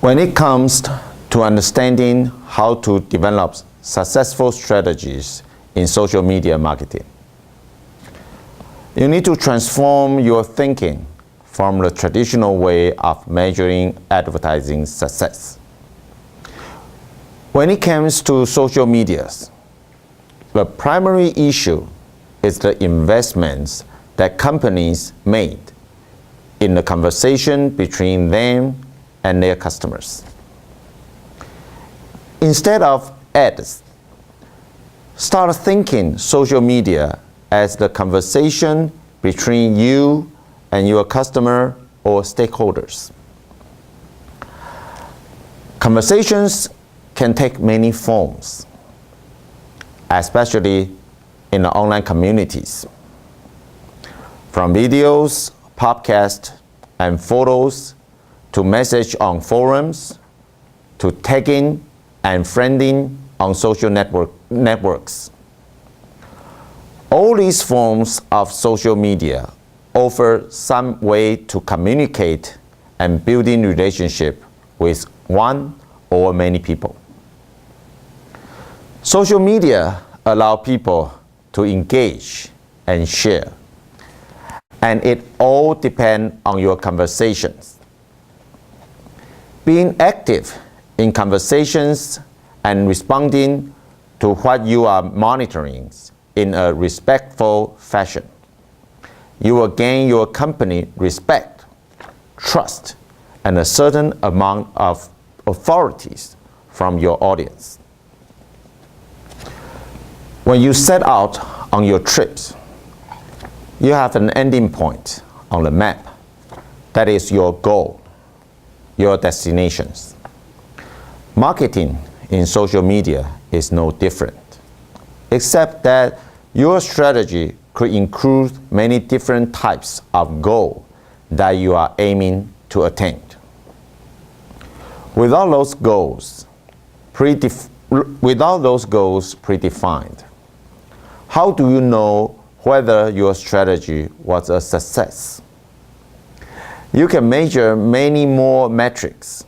When it comes to understanding how to develop successful strategies in social media marketing, you need to transform your thinking from the traditional way of measuring advertising success. When it comes to social media, the primary issue is the investments that companies made in the conversation between them and their customers. Instead of ads, start thinking social media as the conversation between you and your customer or stakeholders. Conversations can take many forms, especially in the online communities. From videos, podcasts, and photos, to message on forums, to tagging and friending on social networks. All these forms of social media offer some way to communicate and building relationship with one or many people. Social media allow people to engage and share, and it all depends on your conversations. Being active in conversations and responding to what you are monitoring in a respectful fashion, you will gain your company respect, trust, and a certain amount of authorities from your audience. When you set out on your trips, you have an ending point on the map. That is your goal, your destinations. Marketing in social media is no different, except that your strategy could include many different types of goals that you are aiming to attain. Without those goals predefined, how do you know whether your strategy was a success? You can measure many more metrics,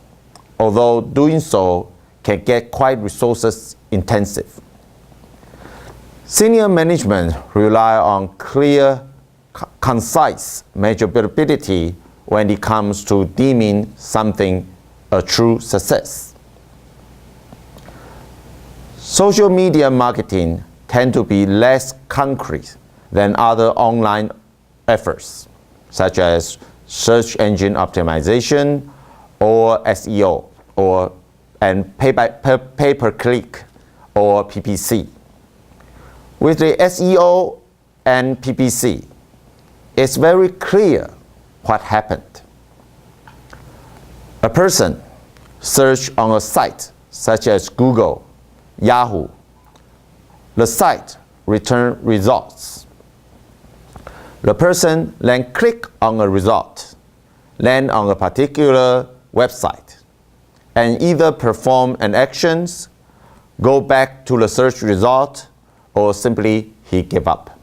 although doing so can get quite resources intensive. Senior management rely on clear, concise measurability when it comes to deeming something a true success. Social media marketing tend to be less concrete than other online efforts, such as search engine optimization or SEO and pay-per-click or PPC. With the SEO and PPC, it's very clear what happened. A person searched on a site such as Google, Yahoo. The site returned results. The person then clicked on a result, land on a particular website, and either perform an action, go back to the search result, or simply he gave up.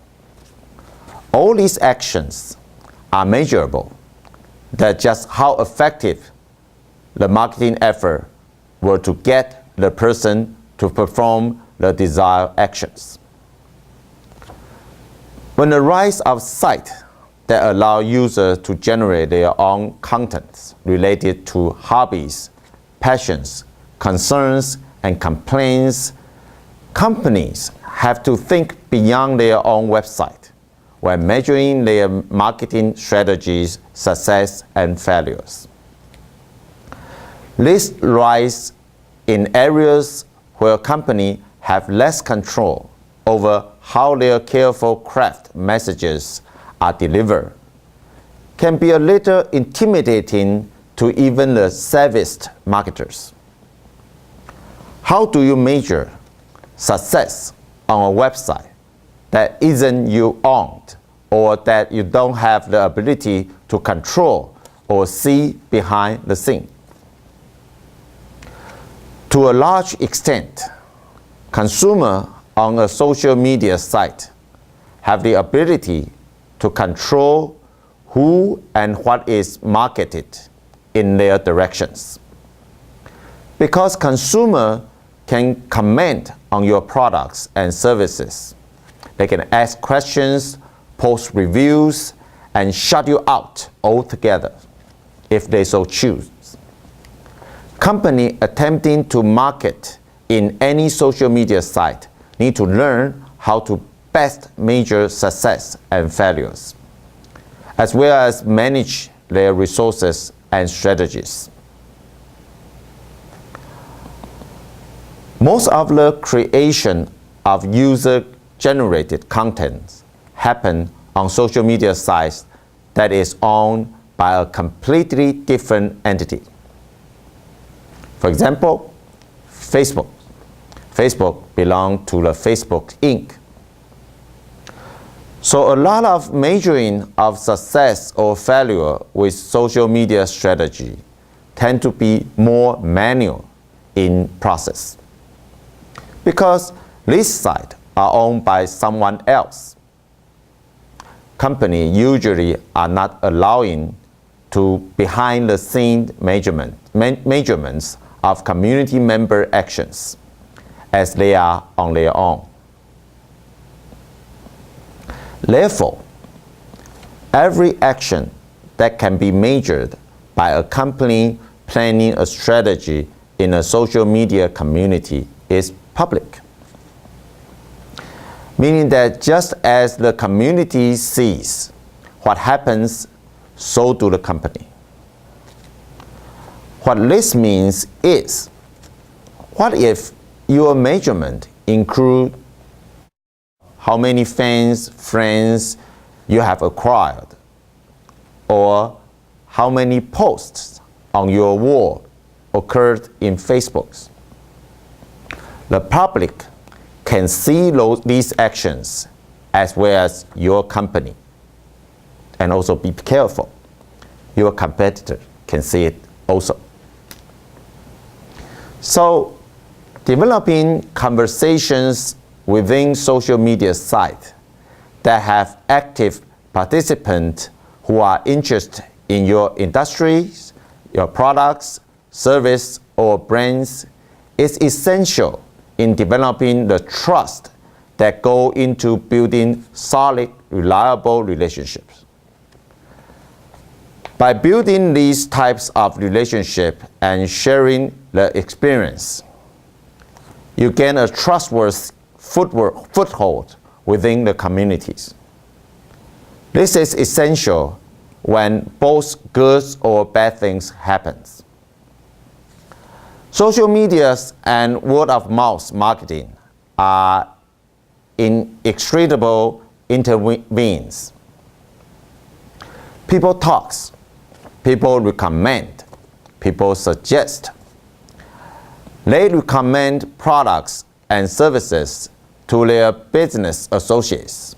All these actions are measurable. That's just how effective the marketing effort were to get the person to perform the desired actions. When the rise of sites that allow users to generate their own content related to hobbies, passions, concerns, and complaints, companies have to think beyond their own website when measuring their marketing strategies, success, and failures. This lies in areas where companies have less control over how their careful craft messages are delivered, can be a little intimidating to even the savviest marketers. How do you measure success on a website that isn't you owned or that you don't have the ability to control or see behind the scene? To a large extent, consumers on a social media site have the ability to control who and what is marketed in their directions. Because consumer can comment on your products and services. They can ask questions, post reviews, and shut you out altogether if they so choose. Company attempting to market in any social media site need to learn how to best measure success and failures, as well as manage their resources and strategies. Most of the creation of user-generated content happen on social media sites that is owned by a completely different entity. For example, Facebook. Facebook belongs to the Facebook Inc. So a lot of measuring of success or failure with social media strategy tend to be more manual in process, because these sites are owned by someone else. Companies usually are not allowing to behind-the-scenes measurements of community member actions, as they are on their own. Therefore, every action that can be measured by a company planning a strategy in a social media community is public. Meaning that just as the community sees what happens, so do the company. What this means is, what if your measurement includes how many fans, friends you have acquired, or how many posts on your wall occurred in Facebook? The public can see these actions as well as your company. And also be careful, your competitor can see it also. So, developing conversations within social media sites that have active participants who are interested in your industries, your products, service, or brands is essential in developing the trust that go into building solid, reliable relationships. By building these types of relationships and sharing the experience, you gain a trustworthy foothold within the communities. This is essential when both good or bad things happen. Social media and word-of-mouth marketing are inextricable intervenes. People talk, people recommend, people suggest. They recommend products and services to their business associates,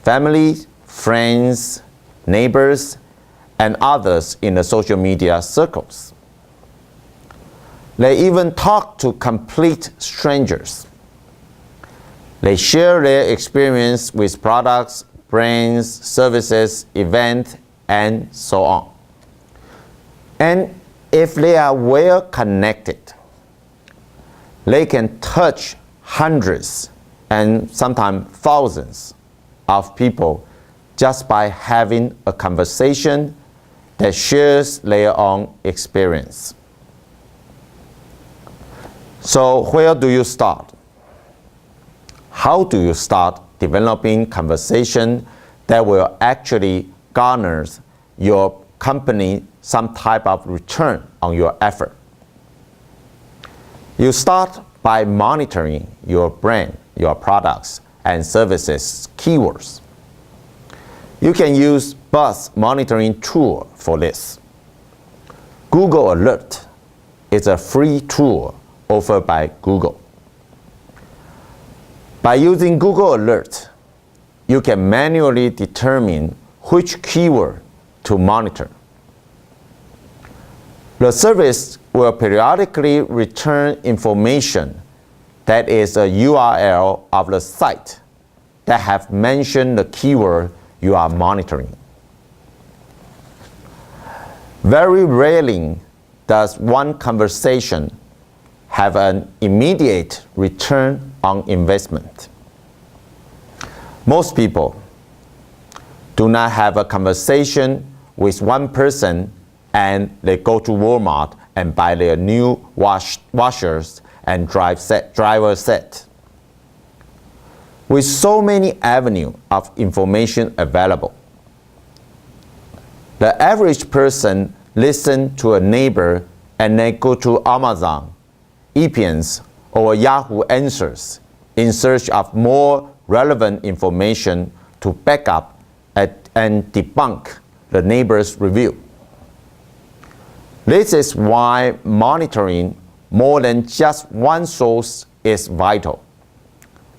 family, friends, neighbors, and others in the social media circles. They even talk to complete strangers. They share their experience with products, brands, services, events, and so on. And if they are well connected, they can touch hundreds and sometimes thousands of people just by having a conversation that shares their own experience. So where do you start? How do you start developing conversation that will actually garner your company some type of return on your effort? You start by monitoring your brand, your products, and services keywords. You can use buzz monitoring tool for this. Google Alert is a free tool offered by Google. By using Google Alert, you can manually determine which keyword to monitor. The service will periodically return information that is a URL of the site that have mentioned the keyword you are monitoring. Very rarely does one conversation have an immediate return on investment. Most people do not have a conversation with one person and they go to Walmart and buy their new washers and driver set. With so many avenues of information available, the average person listens to a neighbor and then go to Amazon, EPNs, or Yahoo Answers in search of more relevant information to back up and debunk the neighbor's review. This is why monitoring more than just one source is vital,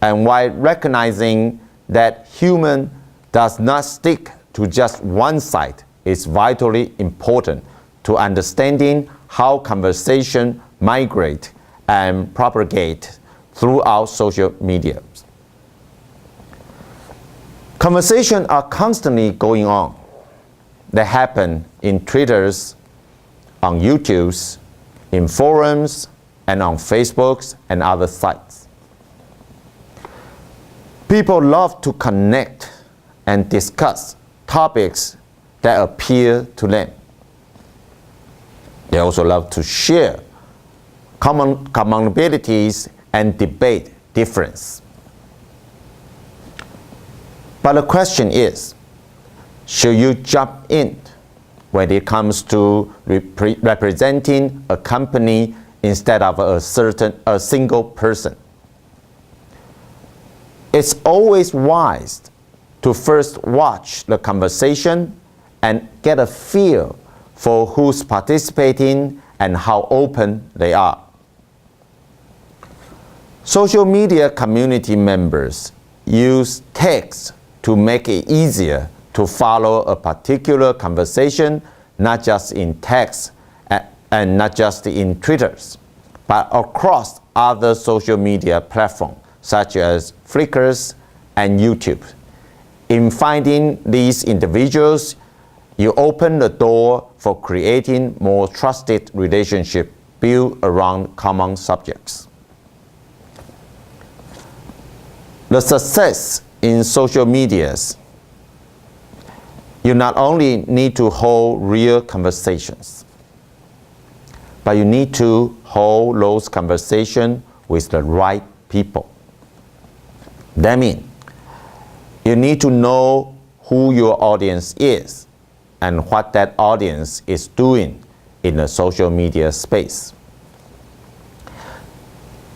and why recognizing that human does not stick to just one site is vitally important to understanding how conversation migrate and propagate throughout social media. Conversations are constantly going on. They happen in Twitters, on YouTubes, in forums, and on Facebooks and other sites. People love to connect and discuss topics that appeal to them. They also love to share commonalities and debate difference. But the question is, should you jump in when it comes to representing a company instead of a single person? It's always wise to first watch the conversation and get a feel for who's participating and how open they are. Social media community members use text to make it easier to follow a particular conversation, not just in text and not just in Twitters, but across other social media platforms such as Flickr and YouTube. In finding these individuals, you open the door for creating more trusted relationships built around common subjects. The success in social medias, you not only need to hold real conversations, but you need to hold those conversations with the right people. That means you need to know who your audience is and what that audience is doing in the social media space.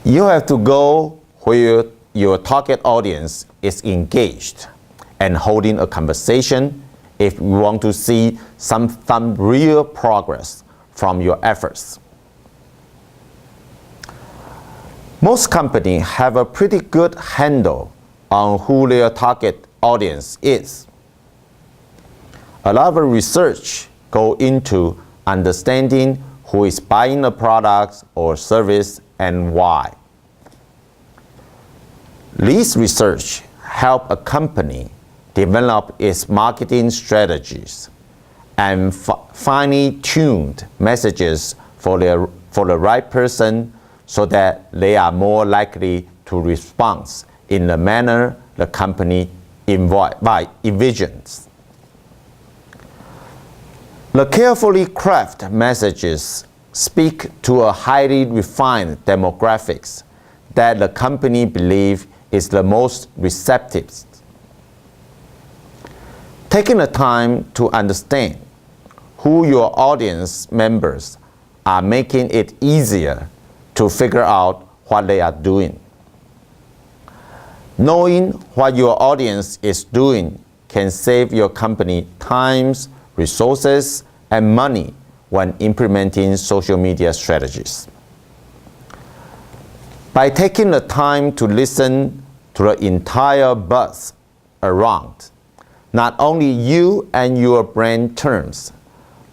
You have to go where your target audience is engaged and holding a conversation if you want to see some real progress from your efforts. Most companies have a pretty good handle on who their target audience is. A lot of research goes into understanding who is buying a product or service and why. This research helps a company develop its marketing strategies and finely tuned messages for the right person so that they are more likely to respond in the manner the company envisions. The carefully crafted messages speak to a highly refined demographics that the company believes is the most receptive. Taking the time to understand who your audience members are making it easier to figure out what they are doing. Knowing what your audience is doing can save your company time, resources, and money when implementing social media strategies. By taking the time to listen to the entire buzz around, not only you and your brand terms,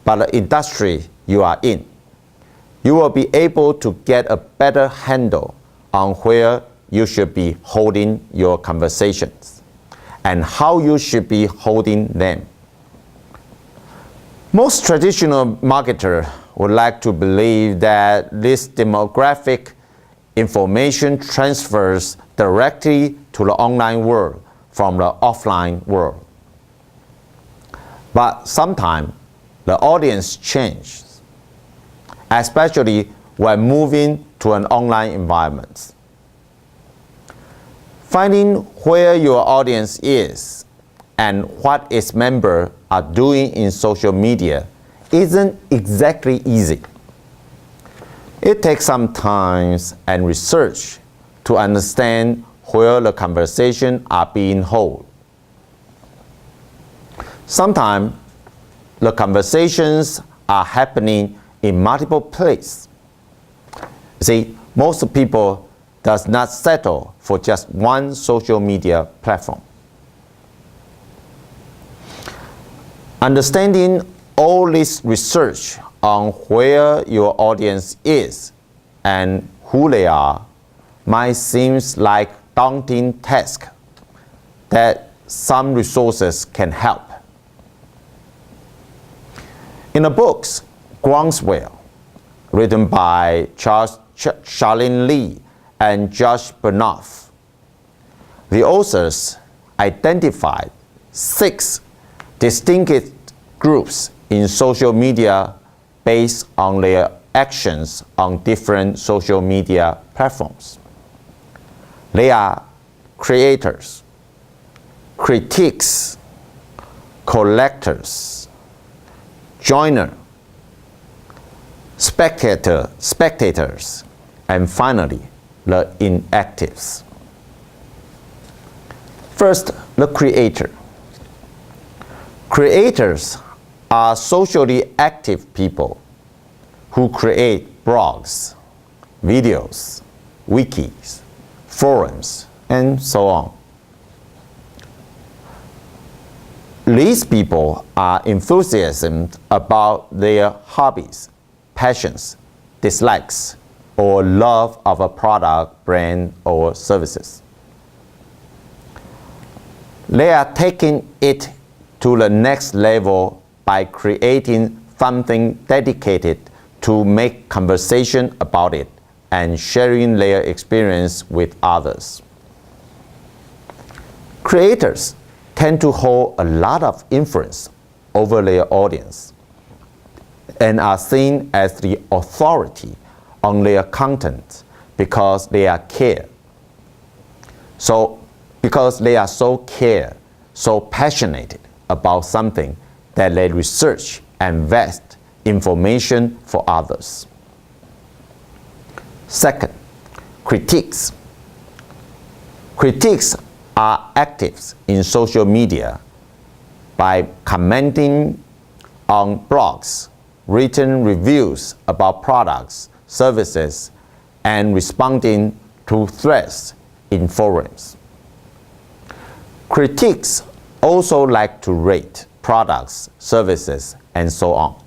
but the industry you are in, you will be able to get a better handle on where you should be holding your conversations and how you should be holding them. Most traditional marketers would like to believe that this demographic information transfers directly to the online world from the offline world. But sometimes the audience changes, especially when moving to an online environment. Finding where your audience is and what its members are doing in social media isn't exactly easy. It takes some time and research to understand where the conversations are being held. Sometimes the conversations are happening in multiple places. See, most people does not settle for just one social media platform. Understanding all this research on where your audience is and who they are might seem like daunting task that some resources can help. In the books Groundswell, written by Charlene Lee and Josh Bernoff, the authors identified 6 distinct groups in social media based on their actions on different social media platforms. They are creators, critics, collectors, joiners, spectators, and finally, the inactives. First, the creator. Creators are socially active people who create blogs, videos, wikis, forums, and so on. These people are enthusiastic about their hobbies, passions, dislikes, or love of a product, brand, or services. They are taking it to the next level by creating something dedicated to make conversation about it and sharing their experience with others. Creators tend to hold a lot of influence over their audience and are seen as the authority on their content because they are so passionate about something that they research and vet information for others. Second, critics. Critics are active in social media by commenting on blogs, written reviews about products, services, and responding to threads in forums. Critics also like to rate products, services, and so on.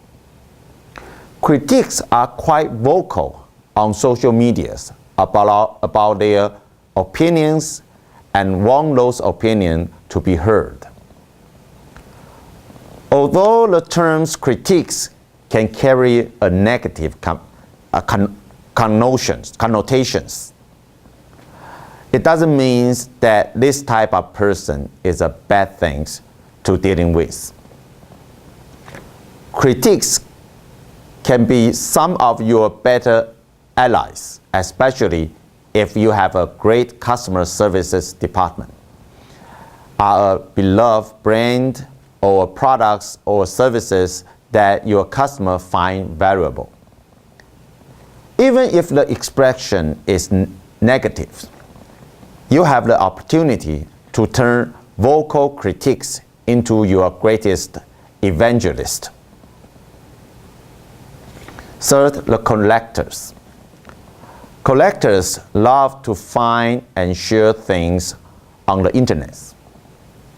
Critics are quite vocal on social medias about their opinions and want those opinions to be heard. Although the terms critiques can carry a negative connotations, it doesn't mean that this type of person is a bad thing to dealing with. Critics can be some of your better allies, especially if you have a great customer services department, are a beloved brand or products or services that your customer find valuable. Even if the expression is negative, you have the opportunity to turn vocal critics into your greatest evangelist. Third, the collectors. Collectors love to find and share things on the internet.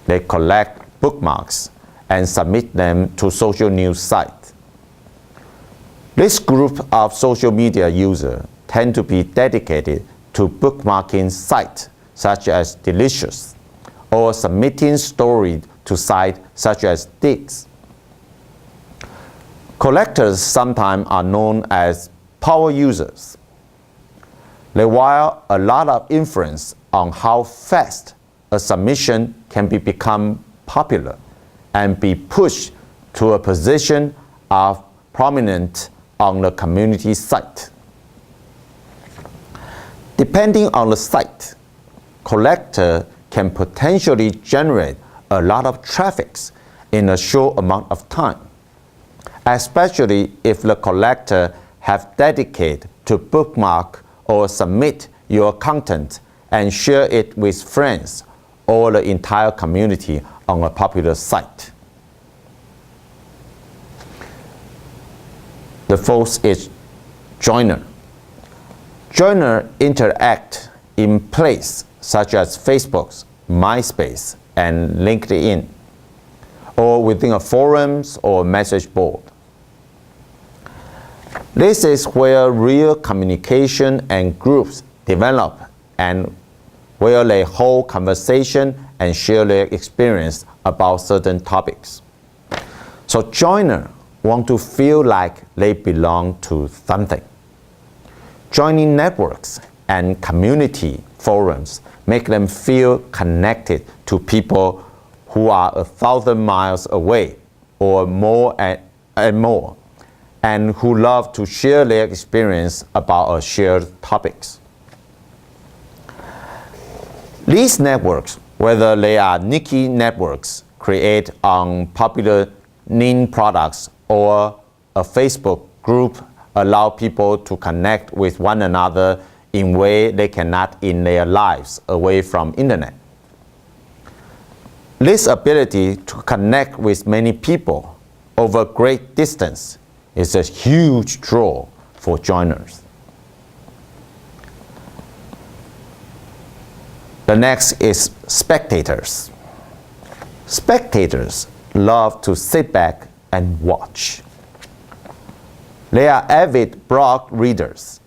They collect bookmarks and submit them to social news sites. This group of social media users tend to be dedicated to bookmarking sites such as Delicious, or submitting stories to sites such as Dix. Collectors sometimes are known as power users. They wield a lot of influence on how fast a submission can become popular and be pushed to a position of prominence on the community site. Depending on the site, collector can potentially generate a lot of traffic in a short amount of time, especially if the collector have dedicated to bookmark or submit your content and share it with friends or the entire community on a popular site. The fourth is joiner. Joiner interact in places such as Facebook, MySpace, and LinkedIn, or within a forums or message board. This is where real communication and groups develop and where they hold conversation and share their experience about certain topics. So joiners want to feel like they belong to something. Joining networks and community forums make them feel connected to people who are 1,000 miles away or more and more, and who love to share their experience about a shared topics. These networks, whether they are niche networks created on popular niche products or a Facebook group, allow people to connect with one another in ways they cannot in their lives away from internet. This ability to connect with many people over great distance is a huge draw for joiners. The next is spectators. Spectators love to sit back and watch. They are avid blog readers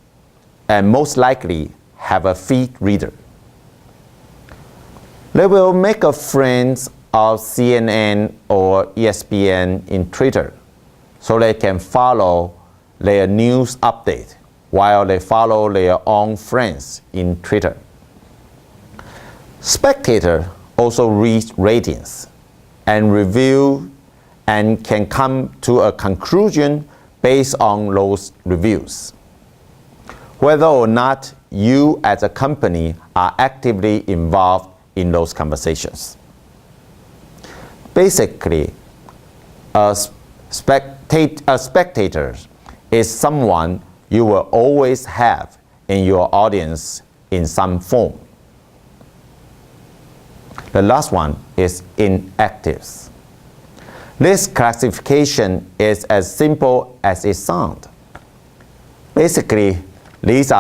and most likely have a feed reader. They will make a friend of CNN or ESPN in Twitter so they can follow their news update while they follow their own friends in Twitter. Spectators also read ratings and review and can come to a conclusion based on those reviews, whether or not you as a company are actively involved in those conversations. Basically, a spectator is someone you will always have in your audience in some form. The last one is inactives. This classification is as simple as it sounds. Basically, these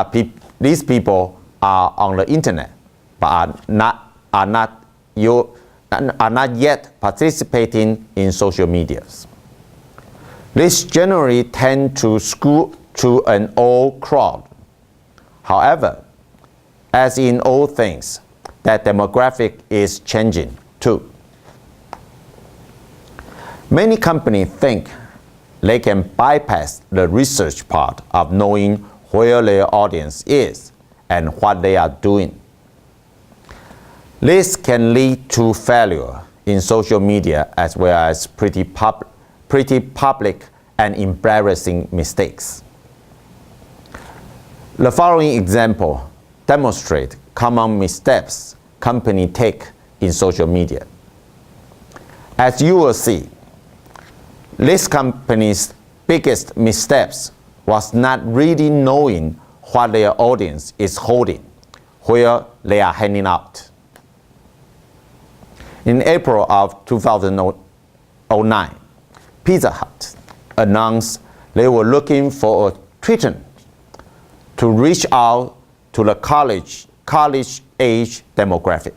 people are on the internet, but are not yet participating in social medias. These generally tend to skew to an old crowd. However, as in all things, that demographic is changing too. Many companies think they can bypass the research part of knowing where their audience is and what they are doing. This can lead to failure in social media as well as pretty public and embarrassing mistakes. The following example demonstrate common missteps companies take in social media. As you will see, this company's biggest missteps was not really knowing what their audience is holding, where they are hanging out. In April of 2009, Pizza Hut announced they were looking for a treatment to reach out to the college-age demographic.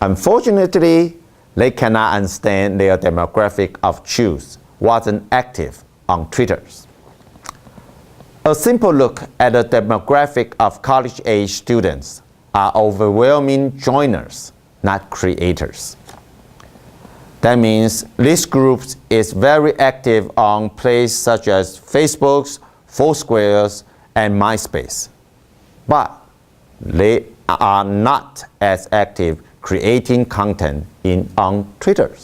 Unfortunately, they cannot understand their demographic of choose wasn't active on Twitter. A simple look at the demographic of college-age students are overwhelming joiners, not creators. That means this group is very active on places such as Facebook, Foursquare, and MySpace, but they are not as active creating content on Twitter.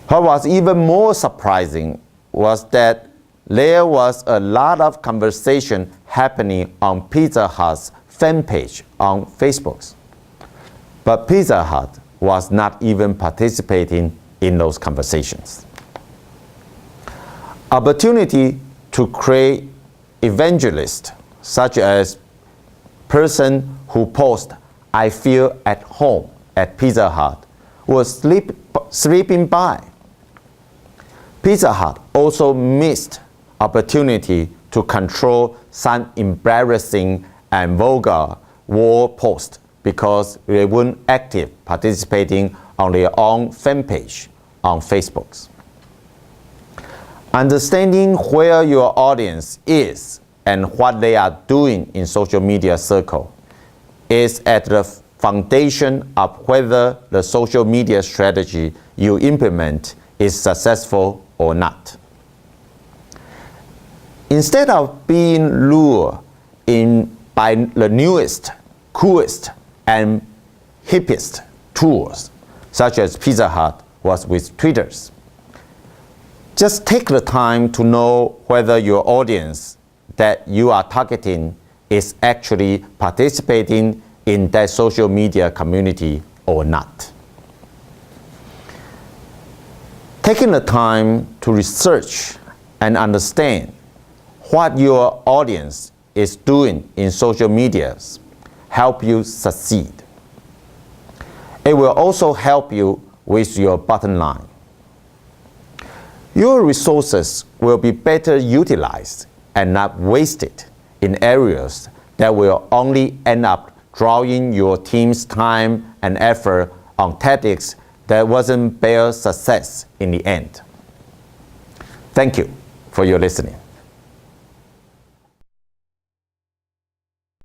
What was even more surprising was that there was a lot of conversation happening on Pizza Hut's fan page on Facebook. But Pizza Hut was not even participating in those conversations. Opportunity to create evangelists, such as person who post, "I feel at home at Pizza Hut," was slipping by. Pizza Hut also missed opportunity to control some embarrassing and vulgar war posts because they weren't active participating on their own fan page on Facebook. Understanding where your audience is and what they are doing in social media circle is at the foundation of whether the social media strategy you implement is successful or not. Instead of being lured in by the newest, coolest, and hippest tools, such as Pizza Hut was with Twitter, just take the time to know whether your audience that you are targeting is actually participating in that social media community or not. Taking the time to research and understand what your audience is doing in social media help you succeed. It will also help you with your bottom line. Your resources will be better utilized and not wasted in areas that will only end up drawing your team's time and effort on tactics that wasn't bear success in the end. Thank you for your listening.